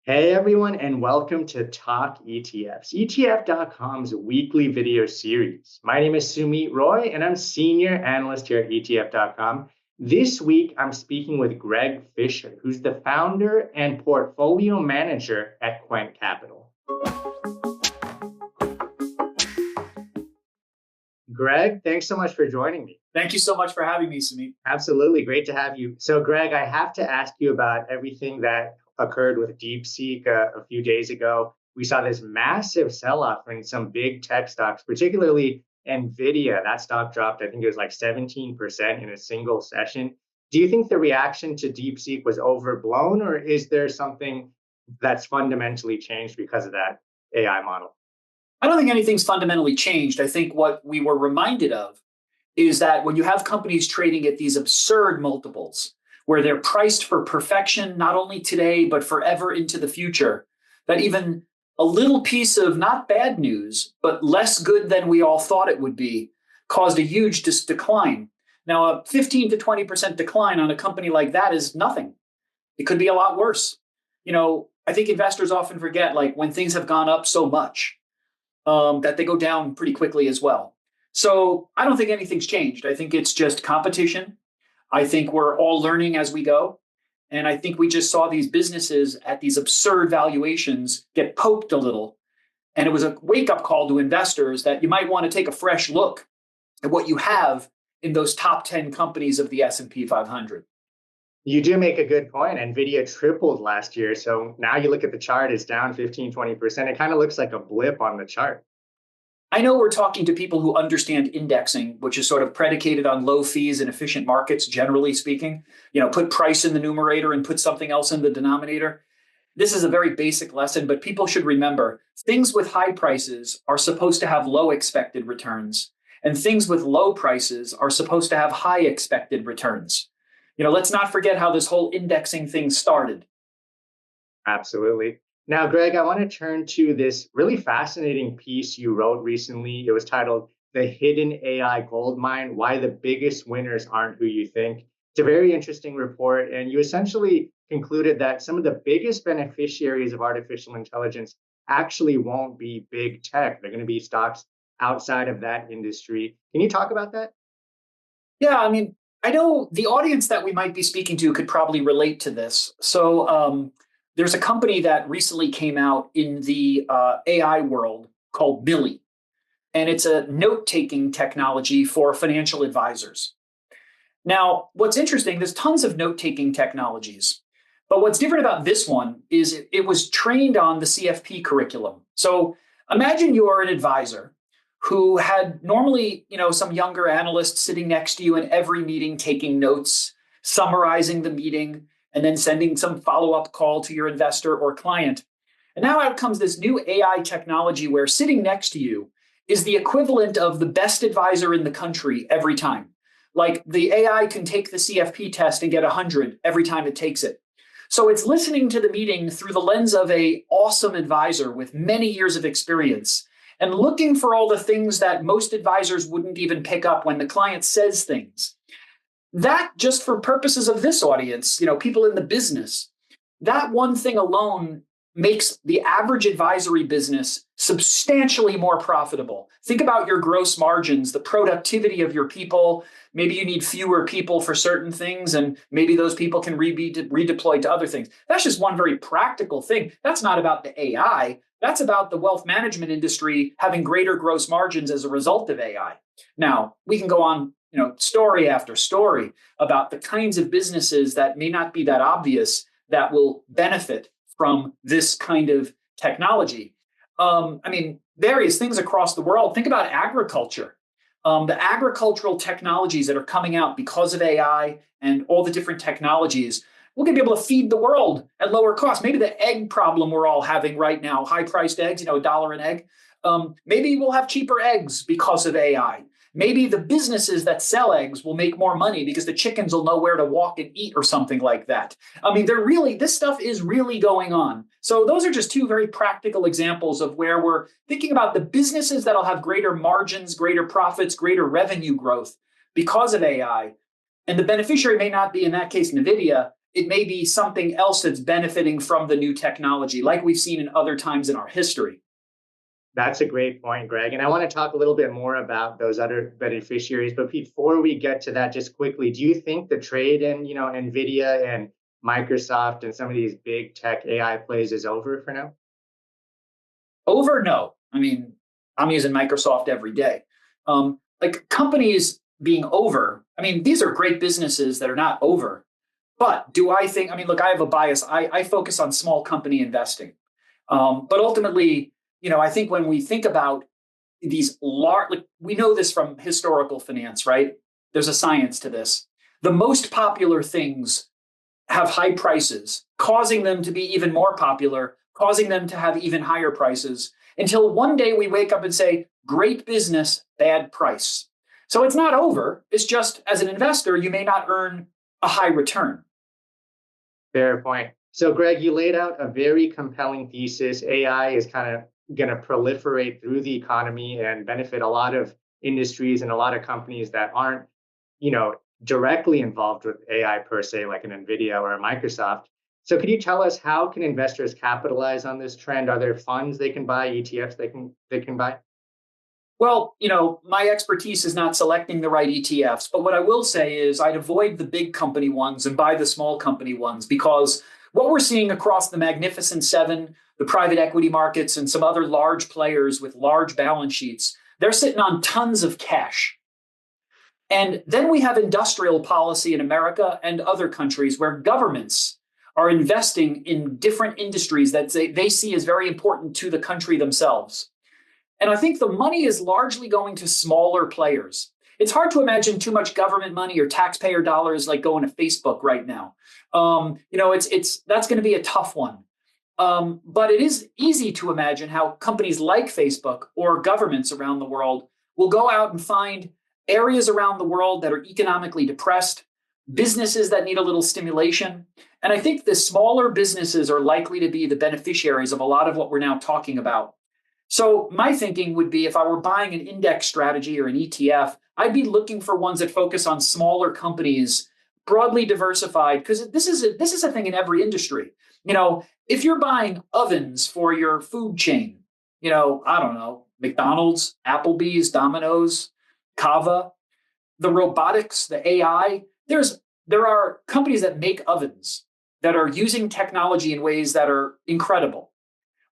Hey everyone, and welcome to Talk ETFs, ETF.com's weekly video series. My name is Sumit Roy, and I'm Senior Analyst here at ETF.com. This week, I'm speaking with Gregg Fisher, who's the founder and portfolio manager at Quent Capital. Gregg, thanks so much for joining me. Thank you so much for having me, Sumit. Absolutely, great to have you. So, Gregg, I have to ask you about everything that occurred with DeepSeek a few days ago. We saw this massive sell-off in some big tech stocks, particularly Nvidia. That stock dropped, I think it was like 17% in a single session. Do you think the reaction to DeepSeek was overblown, or is there something that's fundamentally changed because of that AI model? I don't think anything's fundamentally changed. I think what we were reminded of is that when you have companies trading at these absurd multiples, where they're priced for perfection, not only today, but forever into the future, that even a little piece of not bad news, but less good than we all thought it would be, caused a huge decline. Now, a 15 to 20% decline on a company like that is nothing. It could be a lot worse. I think investors often forget, like when things have gone up so much, that they go down pretty quickly as well. So I don't think anything's changed. I think it's just competition. I think we're all learning as we go. And I think we just saw these businesses at these absurd valuations get poked a little. And it was a wake-up call to investors that you might want to take a fresh look at what you have in those top 10 companies of the S&P 500. You do make a good point. Nvidia tripled last year. So now you look at the chart, it's down 15, 20%. It kind of looks like a blip on the chart. I know we're talking to people who understand indexing, which is sort of predicated on low fees and efficient markets, generally speaking. Put price in the numerator and put something else in the denominator. This is a very basic lesson, but people should remember things with high prices are supposed to have low expected returns, and things with low prices are supposed to have high expected returns. Let's not forget how this whole indexing thing started. Absolutely. Now, Gregg, I want to turn to this really fascinating piece you wrote recently. It was titled The Hidden AI Goldmine: Why the Biggest Winners Aren't Who You Think. It's a very interesting report. And you essentially concluded that some of the biggest beneficiaries of artificial intelligence actually won't be big tech. They're going to be stocks outside of that industry. Can you talk about that? Yeah, I know the audience that we might be speaking to could probably relate to this. So there's a company that recently came out in the AI world called Billy, and it's a note-taking technology for financial advisors. Now, what's interesting, there's tons of note-taking technologies, but what's different about this one is it was trained on the CFP curriculum. So imagine you're an advisor who had normally, some younger analyst sitting next to you in every meeting, taking notes, summarizing the meeting, and then sending some follow-up call to your investor or client. And now out comes this new AI technology where sitting next to you is the equivalent of the best advisor in the country every time. Like the AI can take the CFP test and get 100 every time it takes it. So it's listening to the meeting through the lens of an awesome advisor with many years of experience, and looking for all the things that most advisors wouldn't even pick up when the client says things. That, just for purposes of this audience, people in the business, that one thing alone makes the average advisory business substantially more profitable. Think about your gross margins, the productivity of your people. Maybe you need fewer people for certain things, and maybe those people can be redeployed to other things. That's just one very practical thing. That's not about the AI. That's about the wealth management industry having greater gross margins as a result of AI. Now, we can go on, story after story about the kinds of businesses that may not be that obvious that will benefit from this kind of technology. Various things across the world. Think about agriculture. The agricultural technologies that are coming out because of AI and all the different technologies, we're going to be able to feed the world at lower cost. Maybe the egg problem we're all having right now, high-priced eggs, $1 an egg. Maybe we'll have cheaper eggs because of AI. Maybe the businesses that sell eggs will make more money because the chickens will know where to walk and eat or something like that. This stuff is really going on. So those are just two very practical examples of where we're thinking about the businesses that'll have greater margins, greater profits, greater revenue growth because of AI. And the beneficiary may not be, in that case, Nvidia. it may be something else that's benefiting from the new technology, like we've seen in other times in our history. That's a great point, Greg. And I want to talk a little bit more about those other beneficiaries. But before we get to that, just quickly, do you think the trade in, Nvidia and Microsoft and some of these big tech AI plays is over for now? Over? No. I mean, I'm using Microsoft every day. Like companies being over, I mean, these are great businesses that are not over. But do I think, I mean, look, I have a bias. I focus on small company investing. But ultimately, I think when we think about these large, like we know this from historical finance, right? There's a science to this. The most popular things have high prices, causing them to be even more popular, causing them to have even higher prices until one day we wake up and say, great business, bad price. So it's not over. It's just as an investor, you may not earn a high return. Fair point. So, Greg, you laid out a very compelling thesis. AI is kind of going to proliferate through the economy and benefit a lot of industries and a lot of companies that aren't, directly involved with AI per se, like an Nvidia or a Microsoft. So, could you tell us how can investors capitalize on this trend? Are there funds they can buy, ETFs they can buy? Well, my expertise is not selecting the right ETFs, but what I will say is I'd avoid the big company ones and buy the small company ones because what we're seeing across the Magnificent Seven, the private equity markets, and some other large players with large balance sheets, they're sitting on tons of cash. And then we have industrial policy in America and other countries where governments are investing in different industries that they see as very important to the country themselves. And I think the money is largely going to smaller players. It's hard to imagine too much government money or taxpayer dollars like going to Facebook right now. It's that's going to be a tough one. But it is easy to imagine how companies like Facebook or governments around the world will go out and find areas around the world that are economically depressed, businesses that need a little stimulation. And I think the smaller businesses are likely to be the beneficiaries of a lot of what we're now talking about. So my thinking would be if I were buying an index strategy or an ETF, I'd be looking for ones that focus on smaller companies, broadly diversified, because this is a thing in every industry. If you're buying ovens for your food chain, I don't know, McDonald's, Applebee's, Domino's, Kava, the robotics, the AI, there are companies that make ovens that are using technology in ways that are incredible.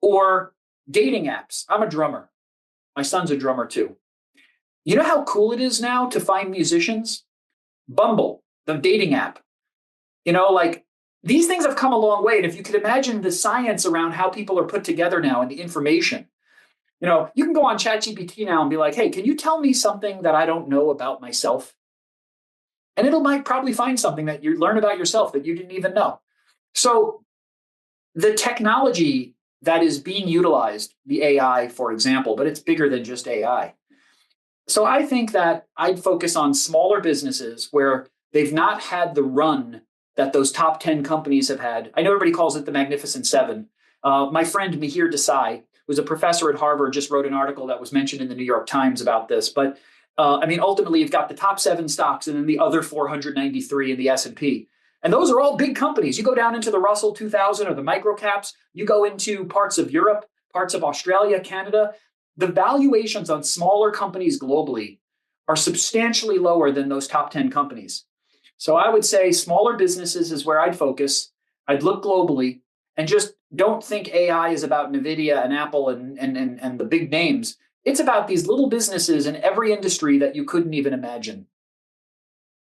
Or dating apps. I'm a drummer. My son's a drummer too. You know how cool it is now to find musicians? Bumble, the dating app. Like these things have come a long way. And if you could imagine the science around how people are put together now and the information, you can go on ChatGPT now and be like, hey, can you tell me something that I don't know about myself? And might probably find something that you learn about yourself that you didn't even know. So the technology that is being utilized, the AI, for example, but it's bigger than just AI. So I think that I'd focus on smaller businesses where they've not had the run that those top 10 companies have had. I know everybody calls it the Magnificent Seven. My friend Mihir Desai, who's a professor at Harvard, just wrote an article that was mentioned in the New York Times about this. But ultimately, you've got the top 7 stocks and then the other 493 in the S&P. And those are all big companies. You go down into the Russell 2000 or the microcaps, you go into parts of Europe, parts of Australia, Canada, the valuations on smaller companies globally are substantially lower than those top 10 companies. So I would say smaller businesses is where I'd focus. I'd look globally and just don't think AI is about Nvidia and Apple and the big names. It's about these little businesses in every industry that you couldn't even imagine.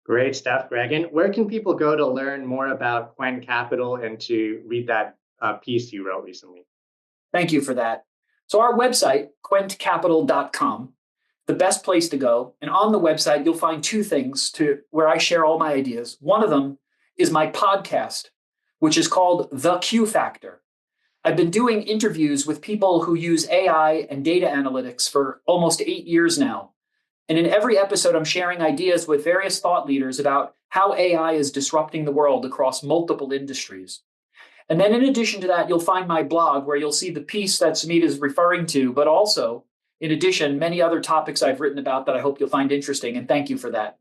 Great stuff, Greg. And where can people go to learn more about Quent Capital and to read that piece you wrote recently? Thank you for that. So our website, quentcapital.com, the best place to go. And on the website, you'll find 2 things where I share all my ideas. One of them is my podcast, which is called The Q Factor. I've been doing interviews with people who use AI and data analytics for almost 8 years now. And in every episode, I'm sharing ideas with various thought leaders about how AI is disrupting the world across multiple industries. And then in addition to that, you'll find my blog where you'll see the piece that Sumit is referring to, but also, in addition, many other topics I've written about that I hope you'll find interesting. And thank you for that.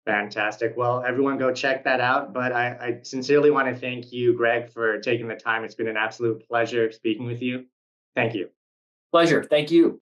Fantastic. Well, everyone go check that out. But I sincerely want to thank you, Greg, for taking the time. It's been an absolute pleasure speaking with you. Thank you. Pleasure. Thank you.